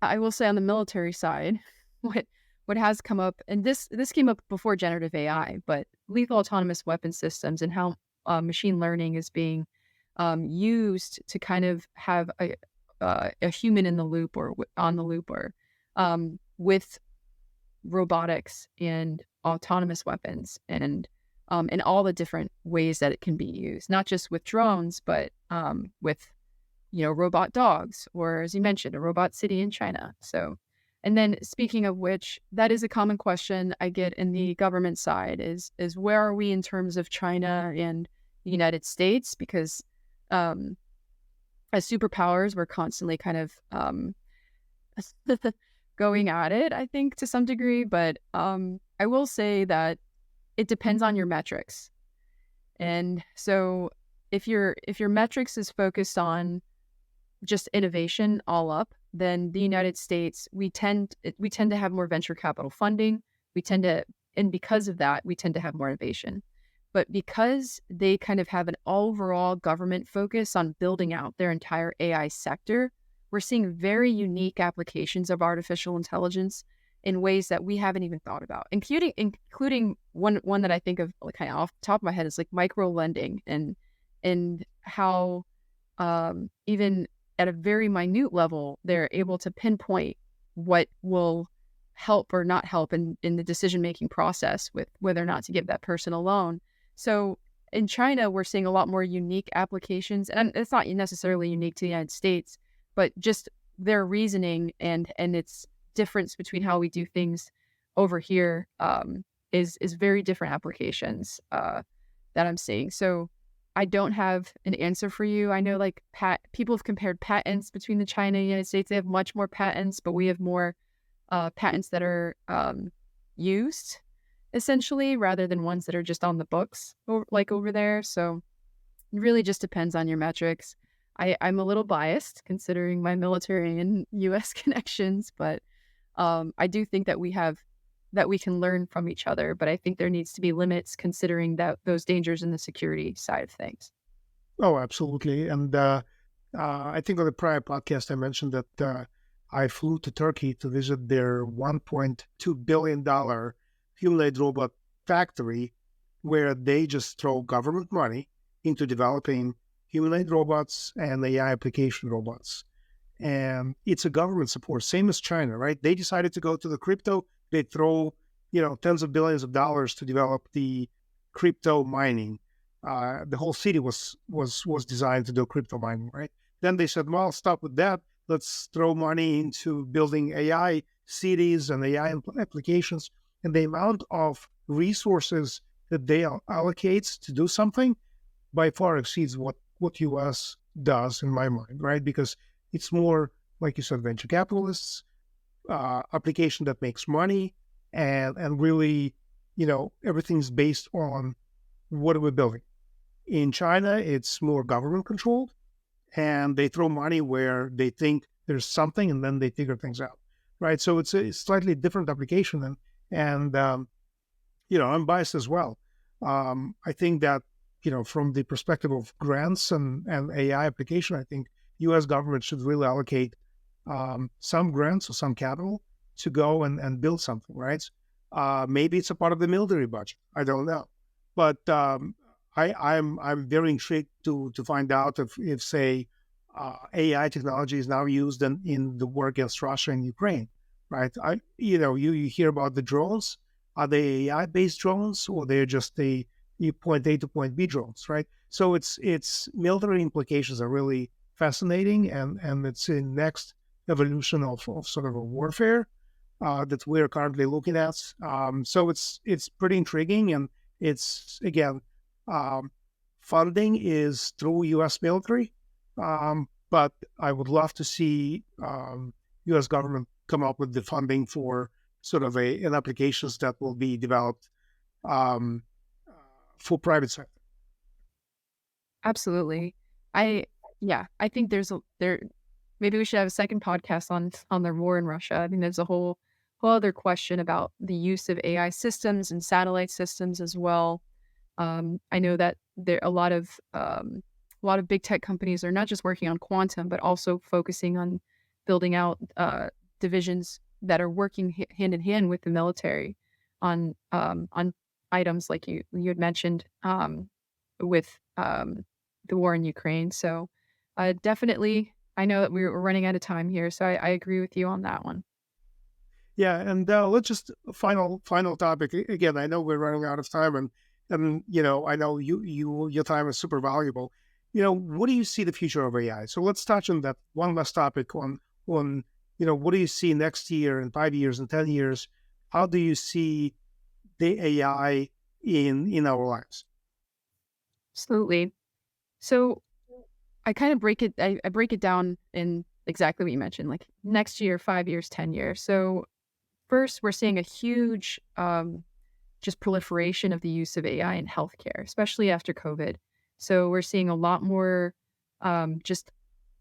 S2: I will say on the military side, what what has come up, and this came up before generative AI, but lethal autonomous weapon systems and how machine learning is being used to kind of have a human in the loop or on the loop or with robotics and autonomous weapons and all the different ways that it can be used, not just with drones, but with robot dogs, or as you mentioned, a robot city in China. So, and then speaking of which, that is a common question I get in the government side is where are we in terms of China and the United States? Because um, as superpowers, we're constantly kind of going at it, I think, to some degree. But I will say that it depends on your metrics. And so if your metrics is focused on just innovation all up, then the United States, we tend to have more venture capital funding. We tend to, and because of that, we tend to have more innovation. But because they kind of have an overall government focus on building out their entire AI sector, we're seeing very unique applications of artificial intelligence in ways that we haven't even thought about, including one that I think of like kind of off the top of my head is like micro lending and how even at a very minute level, they're able to pinpoint what will help or not help in the decision making process with whether or not to give that person a loan. So in China, we're seeing a lot more unique applications, and it's not necessarily unique to the United States, but just their reasoning and its difference between how we do things over here is very different applications that I'm seeing. So I don't have an answer for you. I know like people have compared patents between the China and United States. They have much more patents, but we have more patents that are used essentially rather than ones that are just on the books like over there. So it really just depends on your metrics. I'm a little biased considering my military and US connections, but I do think that we can learn from each other, but I think there needs to be limits considering that those dangers in the security side of things.
S1: Oh, absolutely. And I think on the prior podcast, I mentioned that I flew to Turkey to visit their $1.2 billion humanoid robot factory, where they just throw government money into developing humanoid robots and AI application robots. And it's a government support, same as China, right? They decided to go to the crypto. They throw, tens of billions of dollars to develop the crypto mining. The whole city was designed to do crypto mining, right? Then they said, well, stop with that. Let's throw money into building AI cities and AI applications. And the amount of resources that they allocates to do something by far exceeds what US does in my mind, right? Because it's more, like you said, venture capitalists, application that makes money, and really, everything's based on what are we building. In China, it's more government controlled, and they throw money where they think there's something, and then they figure things out, right? So it's a slightly different application, and I'm biased as well. I think that from the perspective of grants and AI application, I think U.S. government should really allocate some grants or some capital to go and build something, right? Maybe it's a part of the military budget. I don't know, but I'm very intrigued to find out if say AI technology is now used in the war against Russia and Ukraine, right? You hear about the drones. Are they AI based drones, or they're just the point A to point B drones, right? So it's military implications are really fascinating, and it's the next evolution of sort of a warfare that we're currently looking at. So it's pretty intriguing, and it's again, um, funding is through U.S. military, but I would love to see U.S. government come up with the funding for sort of an applications that will be developed um, for private sector.
S2: Absolutely. I yeah, I think there maybe we should have a second podcast on the war in Russia. I think there's a whole other question about the use of AI systems and satellite systems as well. I know that there a lot of big tech companies are not just working on quantum, but also focusing on building out divisions that are working hand in hand with the military on items like you had mentioned with the war in Ukraine. So definitely, I know that we're running out of time here, so I agree with you on that one.
S1: Yeah, and let's just final topic again. I know we're running out of time, and I know your time is super valuable. What do you see the future of AI? So let's touch on that one last topic on what do you see next year and 5 years and 10 years? How do you see the AI in our lives?
S2: Absolutely. So I kind of I break it down in exactly what you mentioned, like next year, 5 years, 10 years. So first, we're seeing a huge just proliferation of the use of AI in healthcare, especially after COVID. So we're seeing a lot more just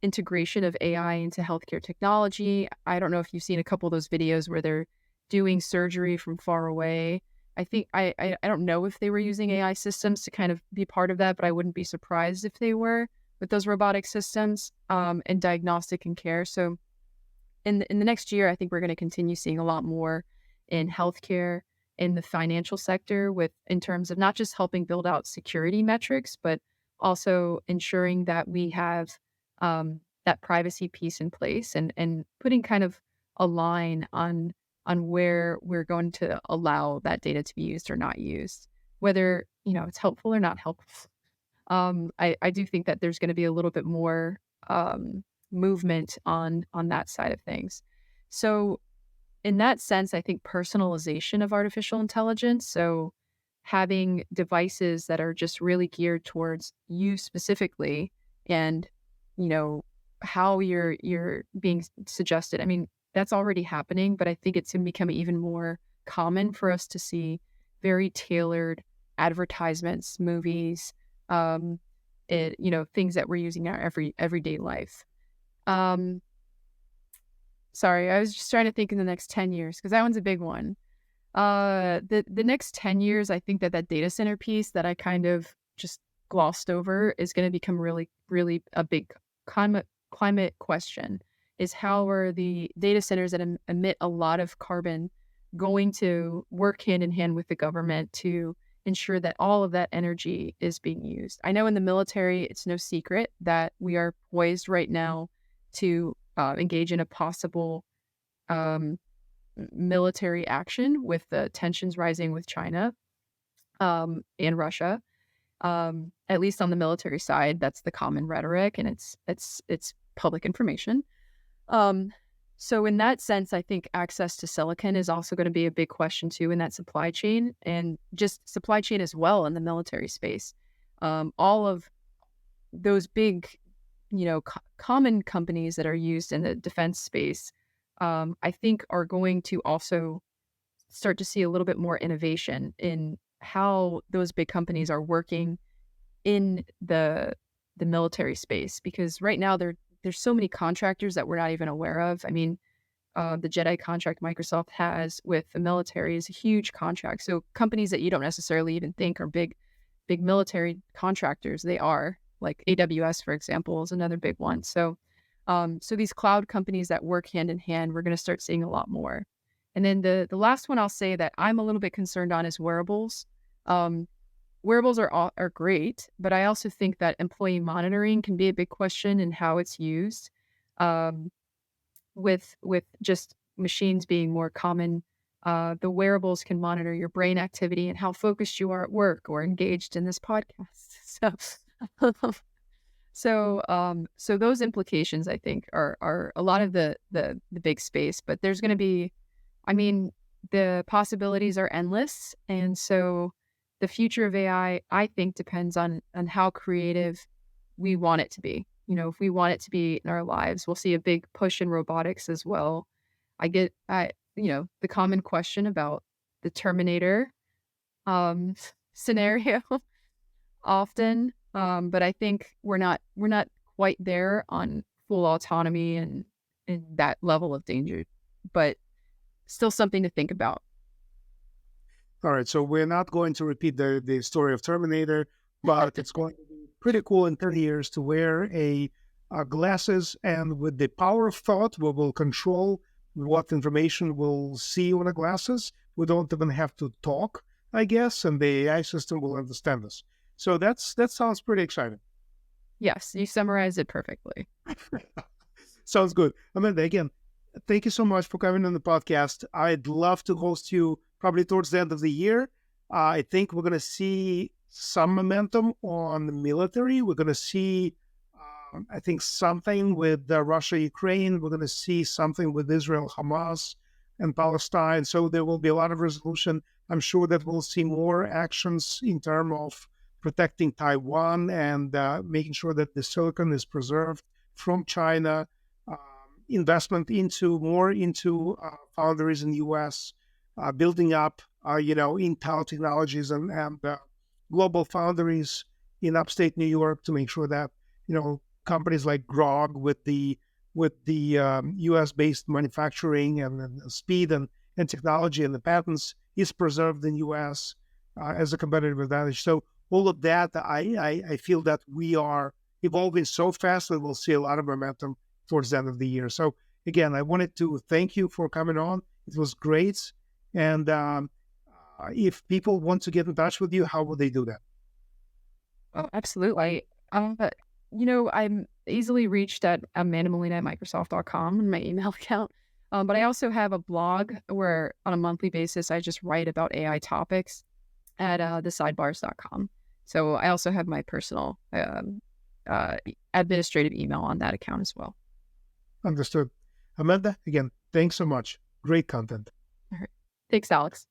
S2: integration of AI into healthcare technology. I don't know if you've seen a couple of those videos where they're doing surgery from far away. I think I don't know if they were using AI systems to kind of be part of that, but I wouldn't be surprised if they were with those robotic systems and diagnostic and care. So in the next year, I think we're going to continue seeing a lot more in healthcare, in the financial sector, with in terms of not just helping build out security metrics, but also ensuring that we have that privacy piece in place and putting kind of a line on where we're going to allow that data to be used or not used, whether it's helpful or not helpful. I do think that there's going to be a little bit more movement on that side of things. So in that sense, I think personalization of artificial intelligence. So having devices that are just really geared towards you specifically, and you know how you're being suggested. I mean, that's already happening, but I think it's going to become even more common for us to see very tailored advertisements, movies, um, things that we're using in our everyday life. Um, Sorry, I was just trying to think in the next 10 years because that one's a big one. The next 10 years, I think that data center piece that I kind of just glossed over is going to become really, really a big climate question. Is how are the data centers that emit a lot of carbon going to work hand in hand with the government to ensure that all of that energy is being used? I know in the military, it's no secret that we are poised right now to engage in a possible um, military action with the tensions rising with China and Russia. At least on the military side, that's the common rhetoric, and it's public information. Um, So in that sense, I think access to silicon is also going to be a big question too in that supply chain, and just supply chain as well in the military space. All of those big, common companies that are used in the defense space, I think are going to also start to see a little bit more innovation in how those big companies are working in the military space, because right now there's so many contractors that we're not even aware of. I mean, the Jedi contract Microsoft has with the military is a huge contract. So companies that you don't necessarily even think are big military contractors, they are, like AWS, for example, is another big one. So these cloud companies that work hand in hand, we're going to start seeing a lot more. And then the last one I'll say that I'm a little bit concerned on is wearables. Um, Wearables are great, but I also think that employee monitoring can be a big question in how it's used. Um, with just machines being more common, the wearables can monitor your brain activity and how focused you are at work or engaged in this podcast. So those implications, I think, are a lot of the big space. But there's going to be, I mean, the possibilities are endless, and so the future of I think, depends on how creative we want it to be. If we want it to be in our lives, we'll see a big push in robotics as well. The common question about the Terminator um, scenario often, but I think we're not quite there on full autonomy and that level of danger, but still something to think about.
S1: All right, so we're not going to repeat the story of Terminator, but it's going to be pretty cool in 30 years to wear glasses, and with the power of thought, we will control what information we'll see on the glasses. We don't even have to talk, I guess, and the AI system will understand us. So that sounds pretty exciting.
S2: Yes, you summarized it perfectly.
S1: Sounds good. Amanda, again, thank you so much for coming on the podcast. I'd love to host you probably towards the end of the year. I think we're going to see some momentum on the military. We're going to see, I think, something with Russia, Ukraine. We're going to see something with Israel, Hamas, and Palestine. So there will be a lot of resolution. I'm sure that we'll see more actions in terms of protecting Taiwan and making sure that the silicon is preserved from China. Investment into foundries in the U.S., building up Intel technologies and global foundries in upstate New York to make sure that companies like Grog with the U.S. based manufacturing and speed and technology and the patents is preserved in U.S. As a competitive advantage. So all of that, I feel that we are evolving so fast that we'll see a lot of momentum towards the end of the year. So again, I wanted to thank you for coming on. It was great. And if people want to get in touch with you, how will they do that?
S2: Oh, absolutely. I'm easily reached at amandamolina@microsoft.com in my email account. But I also have a blog where on a monthly basis, I just write about AI topics at thesidebars.com. So I also have my personal administrative email on that account as well.
S1: Understood. Amanda, again, thanks so much. Great content.
S2: All right. Thanks, Alex.